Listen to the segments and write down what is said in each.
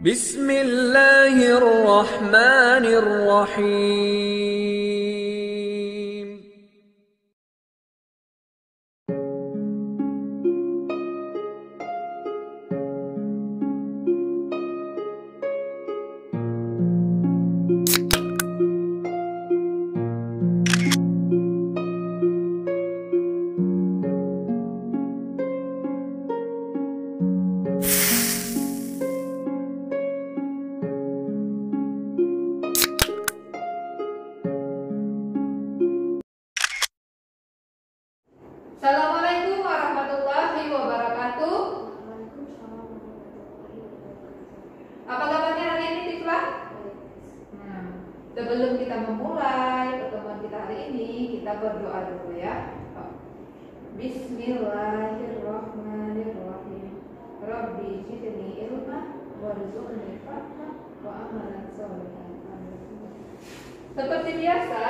Bismillahirrahmanirrahim. Assalamualaikum warahmatullahi wabarakatuh. Apa kabarnya hari ini, Tifla? Sebelum kita memulai pertemuan kita hari ini, kita berdoa dulu ya. Bismillahirrahmanirrahim. Rabbi zidni ilma warzuqni fahma wa amalan sholihan. Seperti biasa,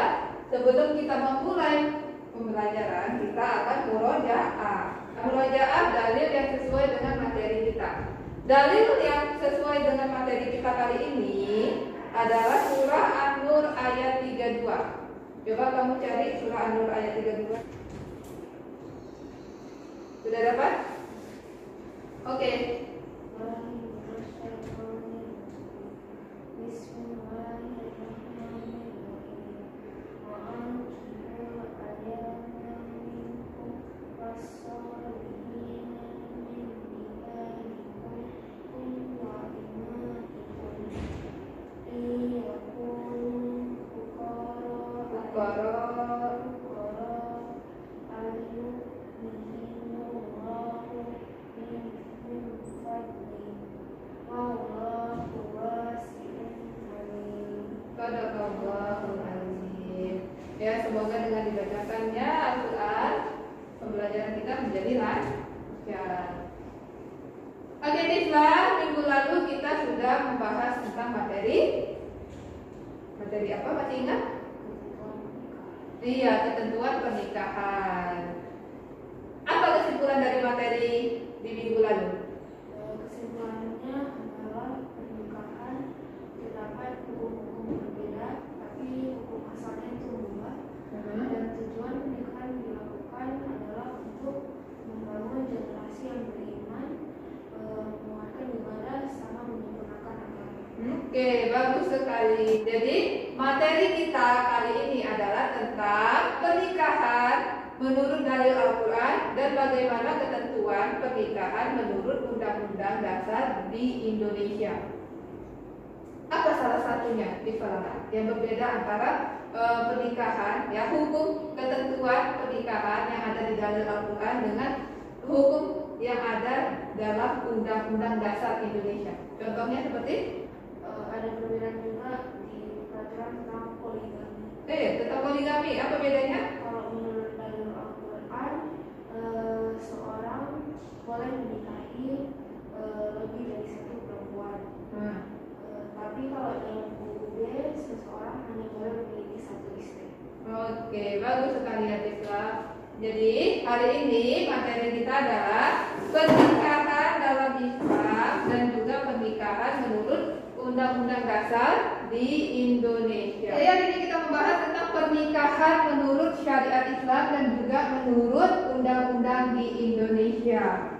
sebelum kita memulai pembelajaran, kita akan murojaah. Murojaah dalil yang sesuai dengan materi kita. Dalil yang sesuai dengan materi kita kali ini adalah surah An-Nur ayat 32. Coba kamu cari surah An-Nur ayat 32. Sudah dapat? Oke. Ya, semoga dengan dibacakannya Al-Quran, pembelajaran kita menjadi lancar. Oke, Tifla, minggu lalu kita sudah membahas tentang materi apa, masih ingat? Iya, ketentuan pernikahan. Apa kesimpulan dari materi di minggu lalu? Kesimpulannya adalah pernikahan terdapat hukum-hukum berbeda, tapi hukum asalnya itu berubah. Dan tujuan pernikahan dilakukan adalah untuk membangun generasi yang beriman, menguatkan ibadah, sama menyempurnakan agama. Oke, bagus sekali. Jadi materi kita kali ini adalah tentang pernikahan menurut dalil Al-Quran dan bagaimana ketentuan pernikahan menurut Undang-Undang Dasar di Indonesia. Apa salah satunya di Falana yang berbeda antara pernikahan, ya, hukum ketentuan pernikahan yang ada di dalil Al-Quran dengan hukum yang ada dalam Undang-Undang Dasar Indonesia? Contohnya seperti Ada perbedaan juga di peraturan tentang poligami. tentang poligami, apa bedanya? Kalau menurut dalil Al-Quran, seorang boleh menikahi lebih dari satu perempuan. Tapi kalau dalam UUD, seseorang hanya boleh memiliki satu istri. Oke, bagus sekali ya, Tisla. Jadi hari ini materi kita adalah pernikahan dalam Islam dan juga pernikahan menurut Undang-Undang Dasar di Indonesia. Jadi hari ini kita membahas tentang pernikahan menurut syariat Islam dan juga menurut undang-undang di Indonesia.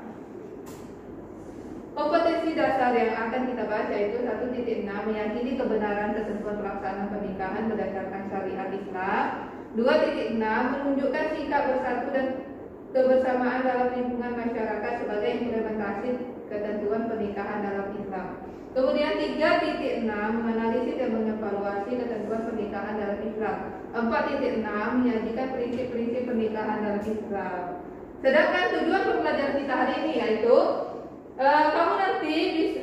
Kompetensi dasar yang akan kita baca itu 1.6 meyakini kebenaran ketentuan pelaksanaan pernikahan berdasarkan syariat Islam. 2.6 menunjukkan sikap bersatu dan kebersamaan dalam lingkungan masyarakat sebagai implementasi ketentuan pernikahan dalam Islam. Kemudian 3.6 menganalisis dan mengevaluasi ketentuan pernikahan dalam Islam. 4.6 menyajikan prinsip-prinsip pernikahan dalam Islam. Sedangkan tujuan pembelajaran kita hari ini yaitu kamu nanti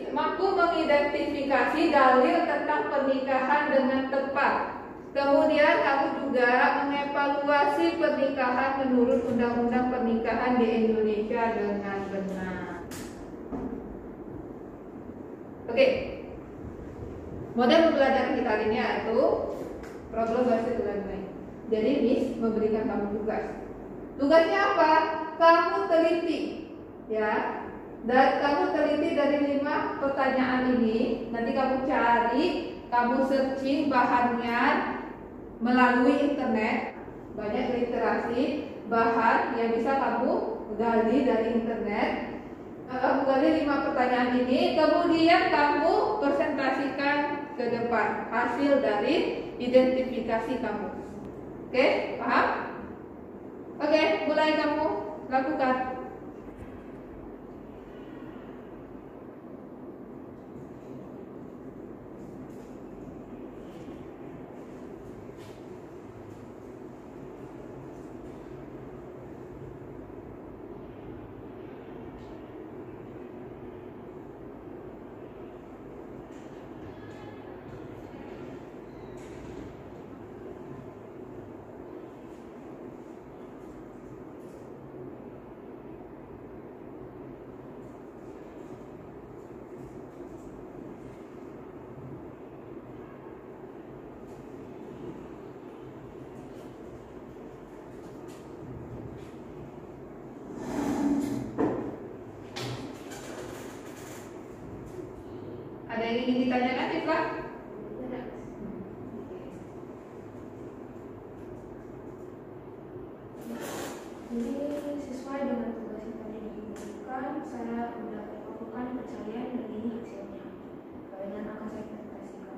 mampu mengidentifikasi dalil tentang pernikahan dengan tepat. Kemudian kamu juga mengevaluasi pernikahan menurut Undang-Undang Pernikahan di Indonesia dengan benar. Oke, model pembelajaran kita hari ini yaitu problem bahasa Tuhan. Jadi Miss memberikan kamu tugas. Tugasnya apa? Kamu teliti, ya. Dan kamu teliti dari 5 pertanyaan ini. Nanti kamu cari, kamu searching bahannya melalui internet. Banyak literasi bahan yang bisa kamu gali dari internet. Kamu gali 5 pertanyaan ini, kemudian kamu presentasikan ke depan hasil dari identifikasi kamu. Oke, paham? Oke, mulai kamu lakukan. Ada yang ingin ditanyakan, Iflah? Jadi sesuai dengan tugas yang tadi diberikan, saya melakukan pencarian dan ini hasilnya. Dan akan saya presentasikan.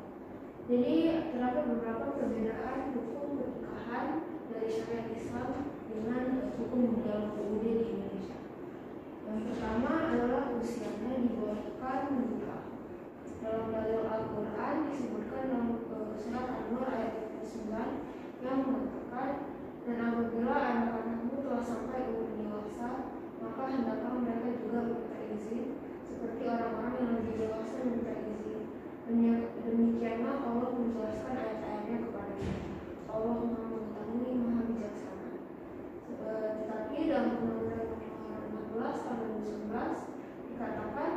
Jadi terdapat beberapa perbedaan hukum pernikahan dari syariat Islam dengan hukum dalam UUD di Indonesia. Yang pertama adalah usianya dibolehkan menikah. Dalam dalil Al-Quran disebutkan dalam surat An-Nur ayat 9 yang mengatakan, dan apabila anak-anakmu telah sampai umur dewasa, maka hendaklah mereka juga meminta izin, seperti orang-orang yang lebih dewasa meminta izin. Demikianlah Allah menjelaskan ayat-ayatnya kepadanya. Allah Maha mengetahui, Maha bijaksana. Tetapi dalam Undang-Undang Nomor 16 Tahun 2011 dikatakan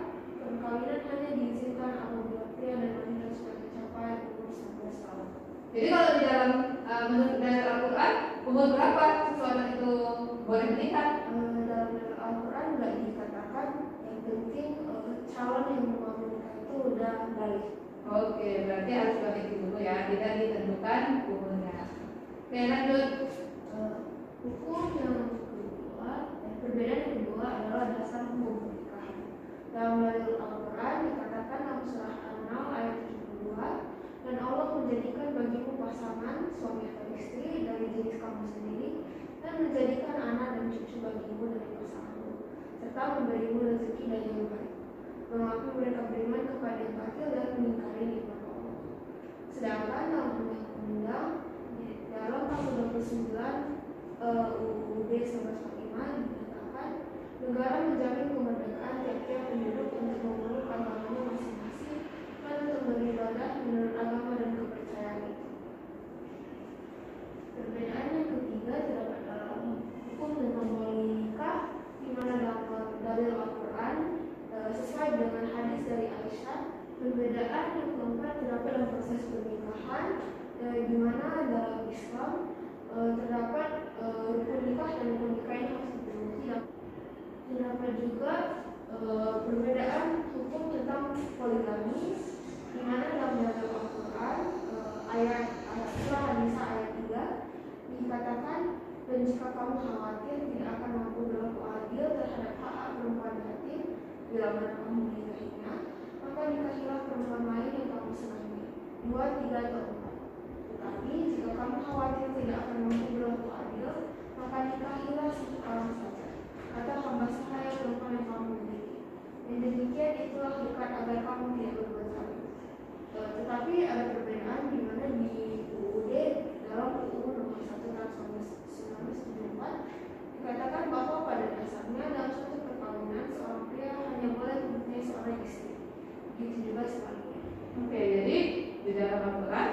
perkawinan hanya diizinkan apabila pria dan wanita sudah mencapai umur 19 tahun. Jadi kalau di dalam menurut dalil Al-Quran, umur berapa seseorang itu boleh menikah? Dalam Al-Quran tidak dikatakan, yang penting calon yang mau menikah itu udah balik. Oke, berarti harus begitu dulu ya, tidak ditentukan umurnya. Oke, lanjut. Hukum yang kedua, perbedaan yang kedua adalah dasar hukum pernikahan. Dalam dalil Al-Quran dikatakan dalam surah An-Nahl ayat 72, dan Allah menjadikan bagimu pasangan suami atau istri dari jenis kamu sendiri, dan menjadikan anak dan cucu bagimu dari pasanganmu, serta memberimu rezeki dari yang baik. Mengapa mereka beriman kepada yang batil dan mengingkari nikmat Allah. Sedangkan dalam undang-undang dalam pasal 29 UUD 1945 dikatakan negara menjamin kemerdekaan tiap-tiap penduduk untuk memeluk agamanya masing-masing dan untuk beribadah menurut agama dan kepercayaan itu. Perbedaan yang ketiga terdapat dalam hukum tentang boleh nikah, di mana dalam dalil Al-Quran sesuai dengan hadis dari Aisyah. Perbedaan yang keempat terdapat dalam proses pernikahan, di mana dalam Islam terdapat rukun nikah dan rukun nikah yang harus dipenuhi. Terdapat juga perbedaan hukum tentang poligami, di mana dalam dalil Al-Quran ayat surah An-Nisa ayat 3 dikatakan, dan jika kamu khawatir tidak akan mampu berlaku adil terhadap hak perempuan yatim bila mana kamu menikahinya, maka nikahilah perempuan lain yang kamu senangi, 2, 3, atau 4. Tetapi jika kamu khawatir tidak akan mampu berlaku adil, maka nikahilah satu orang saja, kata hamba sahaya perempuan yang kamu miliki. Dan demikian itulah dekat agar kamu tidak berbuat zalim. Tetapi ada perbedaan di mana di UUD dalam UU Nomor 1 Tahun 1974 dikatakan bahwa pada dasarnya dalam suatu perkawinan seorang pria hanya boleh mempunyai seorang istri. Begitu juga sebaliknya. Oke, jadi di dalam Al-Quran,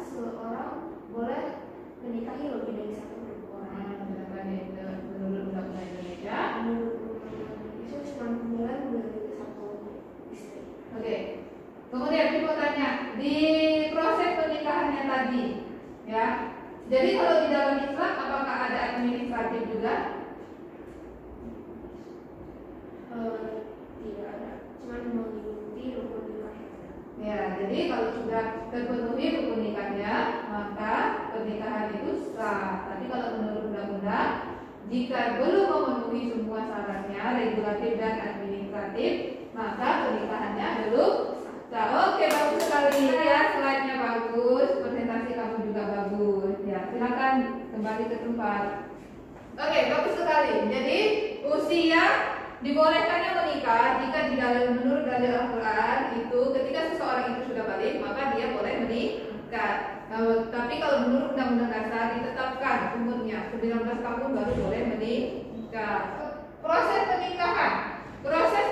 seorang boleh menikahi lebih dari satu perempuan. Menurut undang-undang Indonesia, Itu cuma boleh memiliki satu istri. oke. Kemudian saya mau tanya, di proses pernikahannya tadi, ya. Jadi kalau di dalam Islam, apakah ada administratif juga? Jadi kalau sudah terpenuhi rukun nikahnya, maka pernikahan itu sah. Tapi kalau menurut undang-undang, jika belum memenuhi semua syaratnya, regulatif dan administratif, maka pernikahannya belum sah. Oke, bagus sekali ya, slide-nya bagus, presentasi kamu juga bagus. Ya, silakan kembali ke tempat. Oke, bagus sekali. Jadi usia dibolehkannya menikah jika menurut dalil Al-Quran itu ketika seseorang itu sudah balik maka dia boleh menikah. Tapi kalau menurut Undang-Undang Dasar ditetapkan umurnya 19 tahun baru boleh menikah. Proses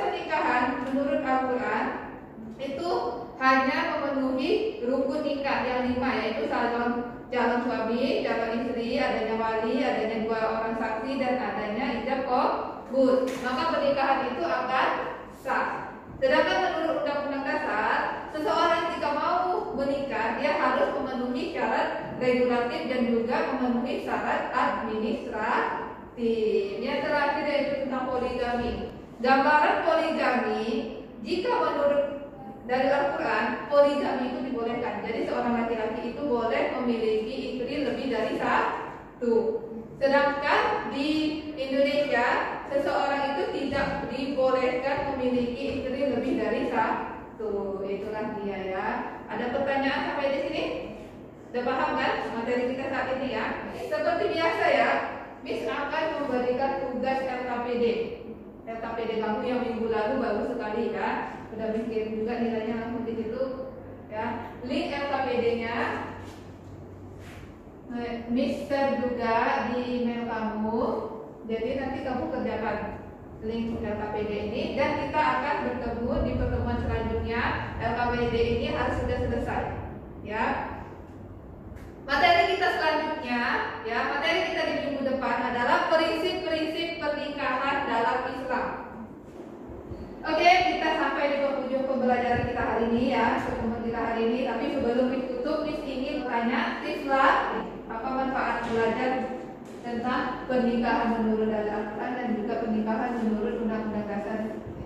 pernikahan menurut Al-Quran itu hanya memenuhi rukun nikah yang 5, yaitu calon suami, calon istri, adanya wali, adanya 2 orang saksi, dan adanya ijab qabul. Maka pernikahan itu akan sah. Sedangkan menurut Undang-Undang Dasar, seseorang jika mau menikah dia harus memenuhi syarat regulatif dan juga memenuhi syarat administratif. Yang terakhir yaitu tentang poligami. Gambaran poligami, jika menurut dari Al-Quran, poligami itu dibolehkan. Jadi seorang laki-laki itu boleh memiliki istri lebih dari 1. Sedangkan di Indonesia, seseorang itu tidak dibolehkan memiliki istri lebih dari 1. Itulah dia ya. Ada pertanyaan sampai di sini? Sudah paham kan materi kita saat ini ya? Seperti biasa ya, Miss akan memberikan tugas LKPD. LKPD kamu yang minggu lalu bagus sekali ya. Sudah bikin juga nilainya langsung di situ ya. Link LKPD-nya Mister juga di email kamu. Jadi nanti kamu kerjakan link LKPD ini dan kita akan bertemu di pertemuan selanjutnya. LKPD ini harus sudah selesai ya. Materi kita selanjutnya ya, materi kita di minggu depan adalah prinsip-prinsip pernikahan dalam Islam. Oke, kita sampai di penghujung pembelajaran kita hari ini ya, pertemuan kita hari ini. Tapi sebelum ditutup, Miss ingin bertanya, tipslah apa manfaat belajar tentang pernikahan menurut dalil Al-Quran dan juga pernikahan menurut Undang-Undang Dasar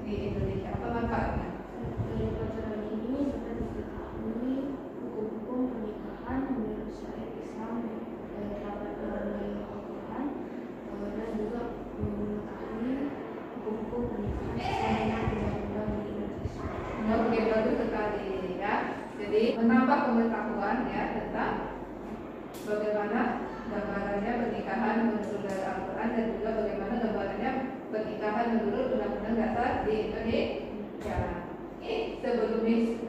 di Indonesia. Apa manfaatnya? Dari pelajaran ini kita diketahui hukum-hukum pernikahan menurut syariat Islam yang terdapat dalam Al-Quran dan juga mengetahui hukum-hukum pernikahan sesuai dengan undang-undang di Indonesia. Oke, bagus sekali ya. Jadi menambah pengetahuan ya tentang bagaimana gambarannya pernikahan menurut dalil Al-Quran dan juga bagaimana gambarannya pernikahan menurut Undang-Undang Dasar di Indonesia. Sebelum Miss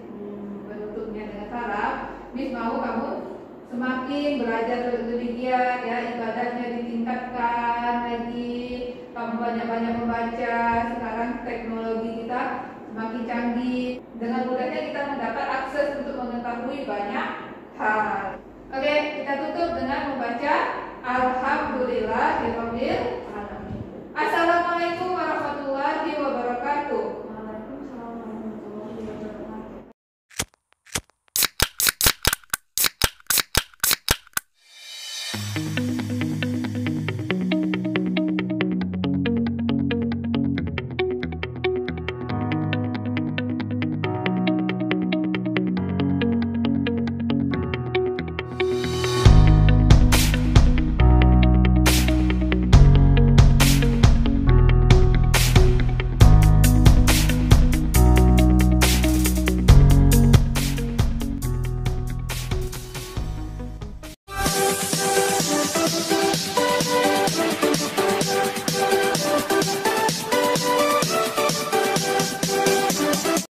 menutupnya dengan salam, Miss mau kamu semakin belajar lebih giat ya, ibadahnya ditingkatkan lagi, kamu banyak-banyak membaca. Sekarang teknologi kita semakin canggih, dengan mudahnya kita mendapat akses untuk mengetahui banyak hal. Oke, kita tutup dengan membaca Alhamdulillahirabbil alamin. Assalamualaikum warahmatullahi wabarakatuh. Waalaikumsalam warahmatullahi wabarakatuh.